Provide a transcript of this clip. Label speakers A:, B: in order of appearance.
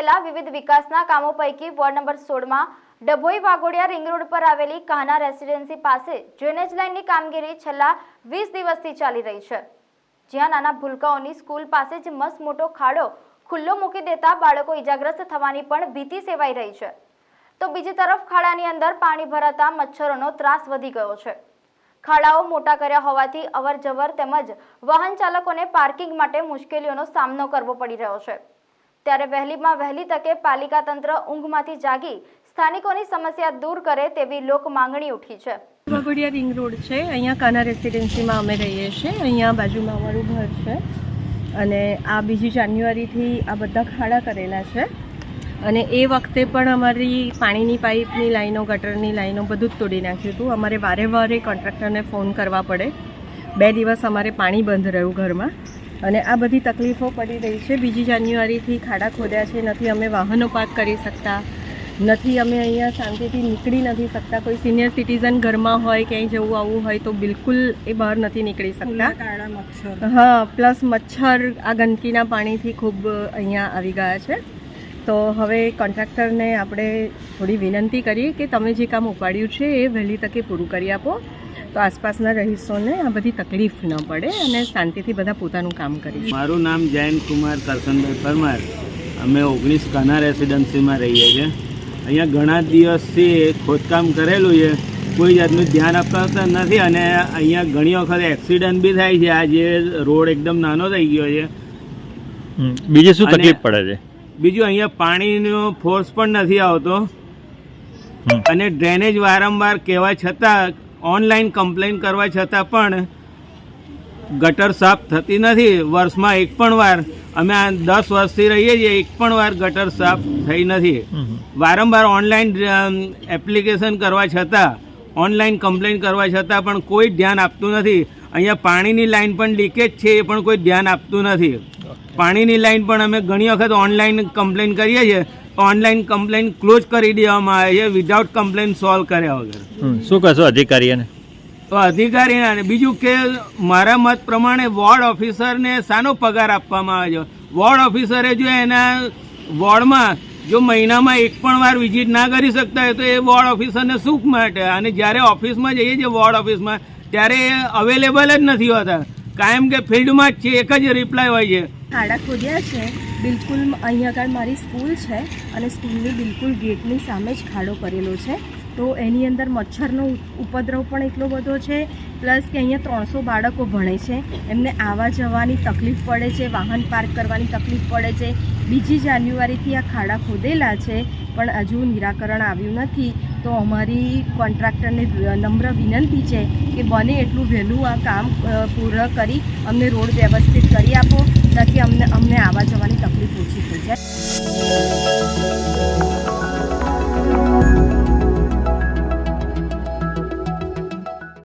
A: આવેલા વિવિધ વિકાસના કામો પૈકી વોર્ડ નંબર 16માં ડભોઈ વાઘોડિયા રિંગ રોડ પર આવેલી કાના રેસિડેન્સી પાસે ડ્રેનેજ લાઇનની કામગીરી છેલ્લા 20 દિવસથી ચાલી રહી છે, જ્યાં નાના ભૂલકાઓની સ્કૂલ પાસે જ મસ્ત મોટો ખાડો ખુલ્લો મૂકી દેતા બાળકો ઇજાગ્રસ્ત થવાની પણ ભીતિ સેવાઈ રહી છે, તો બીજી તરફ ખાડાની અંદર પાણી ભરાતા મચ્છરોનો ત્રાસ વધી ગયો છે। ખાડાઓ મોટા કર્યા હોવાથી અવરજવર તેમજ વાહન ચાલકોને પાર્કિંગ માટે મુશ્કેલીઓનો સામનો કરવો પડી રહ્યો છે। ત્યારે વહેલીમાં વહેલી તકે પાલિકા તંત્ર ઊંઘમાંથી જાગી સ્થાનિકોની સમસ્યા દૂર કરે તેવી લોક માંગણી ઉઠી છે।
B: વાઘોડિયા રિંગ રોડ છે, અહીંયા કાના રેસિડેન્સીમાં અમે રહીએ છીએ। અહીંયા બાજુમાં અમારું ઘર છે અને આ 2 જાન્યુઆરીથી આ બધા ખાડા કરેલા છે અને એ વખતે પણ અમારી પાણીની પાઇપની લાઈનો, ગટરની લાઈનો બધું જ તોડી નાખ્યું હતું। અમારે વારે વારે કોન્ટ્રાક્ટરને ફોન કરવા પડે। 2 દિવસ અમારે પાણી બંધ રહ્યું ઘરમાં અને આ બધી તકલીફો પડી રહી છે। 2 જાન્યુઆરીથી ખાડા ખોદ્યા છે, નથી અમે વાહનો પાર્ક કરી શકતા, નથી અમે અહીંયા શાંતિથી નીકળી નથી શકતા। કોઈ સિનિયર સિટીઝન ઘરમાં હોય, ક્યાંય જવું આવવું હોય તો બિલકુલ એ બહાર નથી નીકળી શકતા। હા, પ્લસ મચ્છર આ ગંદકીના પાણીથી ખૂબ અહીંયા આવી ગયા છે। તો હવે કોન્ટ્રાક્ટરને આપણે થોડી વિનંતી કરીએ કે તમે જે કામ ઉપાડ્યું છે એ વહેલી તકે પૂરું કરી આપો, તો આસપાસના રહીશોને આ બધી તકલીફ ન પડે અને શાંતિથી બધા પોતાનું કામ કરી।
C: મારું નામ જૈન કુમાર કરશનભાઈ પરમાર। અમે 19 કાના રેસિડેન્સીમાં રહીએ છીએ। અહીંયા ઘણા દિવસથી ખોદકામ કરેલું છે, કોઈ જાતનું ધ્યાન અપાતા નથી અને અહીંયા ઘણી વખત એક્સિડન્ટ બી થાય છે। આ જે રોડ એકદમ નાનો થઈ ગયો છે।
D: બીજી શું તકલીફ પડે છે?
C: બીજું અહીંયા પાણીનો ફોર્સ પણ નથી આવતો અને ડ્રેનેજ વારંવાર કહેવા છતાં, ઓનલાઈન કમ્પ્લેન કરવા છતાં પણ ગટર સાફ થતી નથી। વર્ષમાં એક પણ વાર, અમે આ 10 વર્ષથી રહીએ છીએ, એક પણ વાર ગટર સાફ થઈ નથી। વારંવાર ઓનલાઈન એપ્લિકેશન કરવા છતાં, ઓનલાઈન કમ્પ્લેન કરવા છતાં પણ કોઈ ધ્યાન આપતું નથી। અહીંયા પાણીની લાઈન પણ લીકેજ છે, એ પણ કોઈ ધ્યાન આપતું નથી। પાણીની લાઈન પણ અમે ઘણી વખત ઓનલાઈન કમ્પ્લેન કરીએ છીએ, ઓનલાઈન કમ્પ્લેન ક્લોઝ કરી દેવામાં આવે છે વિધાઉટ કમ્પ્લેન સોલ્વ કર્યા વગર।
D: શું કહેશો અધિકારીઓને?
C: તો અધિકારીને બીજું કે મારા મત પ્રમાણે વોર્ડ ઓફિસરને શાનો પગાર આપવામાં આવે છે? વોર્ડ ઓફિસરે જો એના વોર્ડમાં જો મહિનામાં એક પણ વાર વિઝિટ ના કરી શકતા હોય તો એ વોર્ડ ઓફિસરને શું માટે? અને જ્યારે ઓફિસમાં જઈએ છીએ વોર્ડ ઓફિસમાં, ત્યારે એ અવેલેબલ જ નથી હોતા, કાયમ કે ફિલ્ડમાં જ છે, એક જ રિપ્લાય હોય છે।
B: ખાડા ખોદ્યા છે બિલકુલ। અહીંયા આગળ મારી સ્કૂલ છે અને સ્કૂલની બિલકુલ ગેટની સામે જ ખાડો કરેલો છે, તો એની અંદર મચ્છરનો ઉપદ્રવ પણ એટલો બધો છે, પ્લસ કે અહીંયા 300 બાળકો ભણે છે, એમને આવવા જવાની તકલીફ પડે છે, વાહન પાર્ક કરવાની તકલીફ પડે છે। 2 જાન્યુઆરીથી આ ખાડા ખોદેલા છે પણ હજુ નિરાકરણ આવ્યું નથી, તો અમારી કોન્ટ્રાક્ટરને નમ્ર વિનંતી છે કે બને એટલું વહેલું આ કામ પૂર્ણ કરી અમને રોડ વ્યવસ્થિત કરી આપો, તાકી અમને આવવા જવાની તકલીફ ઓછી